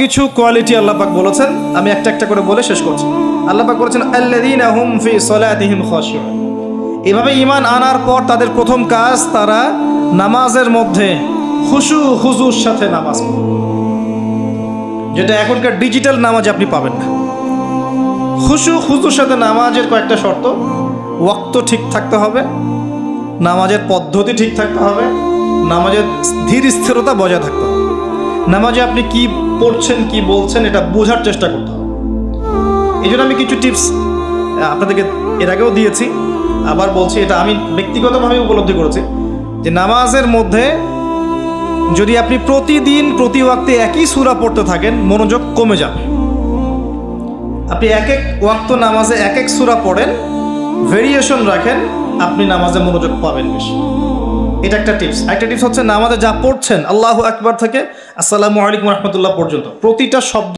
কিছু কোয়ালিটি আল্লাহ পাক বলেছেন, আমি একটা একটা করে বলে শেষ করছি। আল্লাহ পাক বলেছেন আল্লাযীনা হুম ফি সলাতিহিম খাশিউন। এভাবে ঈমান আনার পর তাদের প্রথম কাজ, তারা নামাজের মধ্যে খুশু খুজুর সাথে নামাজ পড়ে, যেটা এখনকার ডিজিটাল নামাজে আপনি পাবেন না। খুশু খুজুর সাথে নামাজের কয়েকটা শর্ত: ওয়াক্ত ঠিক থাকতে হবে, নামাজের পদ্ধতি ঠিক থাকতে হবে, নামাজের ধীর স্থিরতা বজায় থাকতে হবে, নামাজে আপনি কি পড়ছেন কি বলছেন এটা বোঝার চেষ্টা করতে হবে। এই জন্য আমি কিছু টিপস আপনাদেরকে এর আগেও দিয়েছি, আবার বলছি, এটা আমি ব্যক্তিগতভাবে উপলব্ধি করেছি যে নামাজের মধ্যে যদি আপনি প্রতিদিন প্রতি ওয়াক্তে একই সূরা পড়তে থাকেন, মনোযোগ কমে যাবে। আপনি এক এক ওয়াক্ত নামাজে এক এক সূরা পড়েন, ভেরিয়েশন রাখেন, আপনি নামাজে মনোযোগ পাবেন বেশি। এটা একটা টিপস। একটা টিপস হচ্ছে নামাজে যা পড়ছেন আল্লাহু আকবার থেকে আসসালামু আলাইকুম রাহমাতুল্লাহ পর্যন্ত প্রতিটা শব্দ